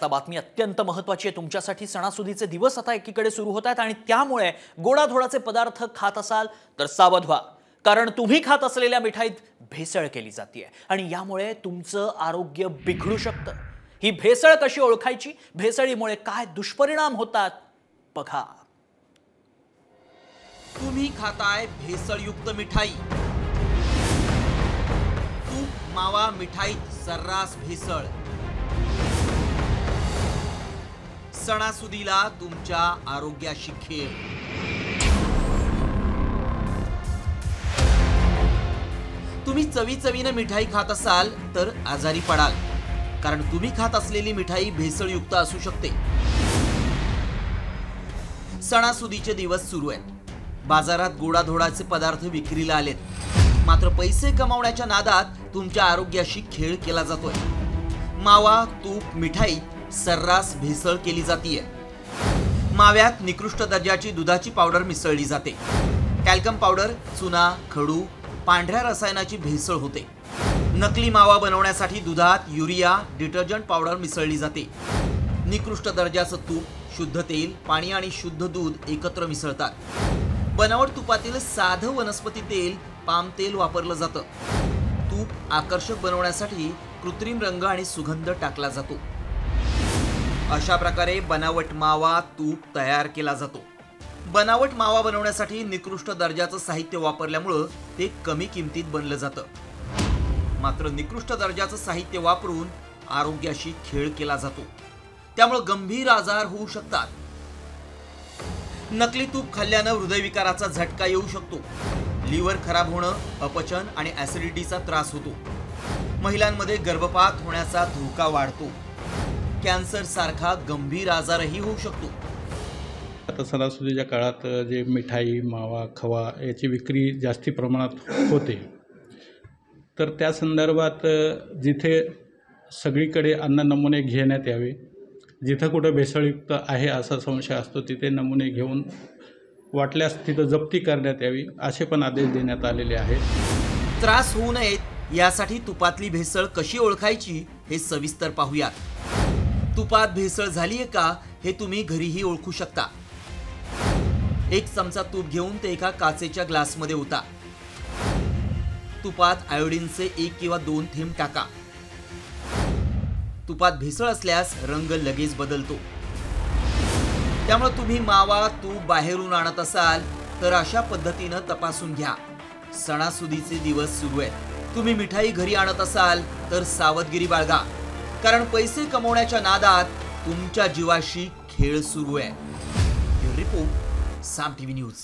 आता बातमी अत्यंत महत्त्वाची आहे तुमच्यासाठी। सणासुदीचे दिवस आता एकीकडे सुरू होत आहेत आणि त्यामुळे गोडाधोडाचे पदार्थ खात असाल तर सावध व्हा, कारण तुम्ही खात असलेल्या मिठाईत भेसळ केली जाते आणि यामुळे तुमचं आरोग्य बिघडू शकतं। ही भेसळ कशी ओळखायची, भेसळीमुळे काय दुष्परिणाम होतात बघा। तुम्ही खाताय भेसळयुक्त मिठाई। तूप मावा मिठाईत सर्रास भेसळ। सणासुदीला तुमच्या आरोग्याशी खेळ। तुम्ही चवीचवीने मिठाई खात असाल तर आजारी पडाल, कारण तुम्ही खात असलेली मिठाई भेसळयुक्त असू शकते। सणासुदीचे दिवस सुरू आहेत, बाजारात गोडाधोडाचे पदार्थ विक्रीला आलेत, मात्र पैसे कमावण्याच्या नादात तुमच्या आरोग्याशी खेळ केला जातोय। मावा तूप मिठाईत सर्रास भेसळ केली जाते। माव्यात निकृष्ट दर्जाची दुधाची पावडर मिसळली जाते। टॅल्कम पावडर, चुना, खडू, पांढऱ्या रसायनाची भेसळ होते। नकली मावा बनवण्यासाठी दुधात युरिया, डिटर्जंट पावडर मिसळली जाते। निकृष्ट दर्जाचं तूप, शुद्ध तेल, पाणी आणि शुद्ध दूध एकत्र मिसळतात। बनावट तुपातील साधं वनस्पती तेल, पाम तेल वापरलं जातं। तूप आकर्षक बनवण्यासाठी कृत्रिम रंग आणि सुगंध टाकला जातो। अशा प्रकारे बनावट मावा तूप तयार केला जातो। बनावट मावा बनवण्यासाठी निकृष्ट दर्जाचं साहित्य वापरल्यामुळे ते कमी किमतीत बनलं जातं, मात्र निकृष्ट दर्जाचं साहित्य वापरून आरोग्याशी खेळ केला जातो, त्यामुळे गंभीर आजार होऊ शकतात। नकली तूप खाल्ल्यानं हृदयविकाराचा झटका येऊ शकतो, लिव्हर खराब होणं, अपचन आणि ऍसिडिटीचा त्रास होतो। महिलांमध्ये गर्भपात होण्याचा धोका वाढतो, कॅन्सर सारखा गंभीर आजारही होऊ शकतो। आता सणासुदीच्या काळात जे मिठाई, मावा, खवा याची विक्री जास्ती प्रमाणात होते, तर त्या संदर्भात जिथे सगळीकडे अन्न नमुने घेण्यात यावे, जिथं कुठं भेसळयुक्त आहे असा संशय असतो तिथे नमुने घेऊन वाटल्यास तिथं जप्ती करण्यात यावी, असे पण आदेश देण्यात आलेले आहेत। त्रास होऊ नयेत यासाठी तुपातली भेसळ कशी ओळखायची हे सविस्तर पाहूयात। तुपात भेसळ झालीये का हे तुम्ही घरीही ओळखू शकता। एक चमचा तूप घेऊन ते एका काचेच्या ग्लासमध्ये ओता। तुपात आयोडीनचे 1 किंवा 2 थेंब टाका। तुपात भेसळ असल्यास रंग लगेच बदलतो, त्यामुळे तुम्ही मावा तूप बाहेरून आणत असाल तर अशा पद्धतीनं तपासून घ्या। सणासुदीचे दिवस सुरू आहेत, तुम्ही मिठाई घरी आणत असाल तर सावधगिरी बाळगा, कारण पैसे कमवण्याच्या नादात तुमच्या जीवाशी खेळ सुरू आहे। रिपोर्ट साम टीव्ही न्यूज।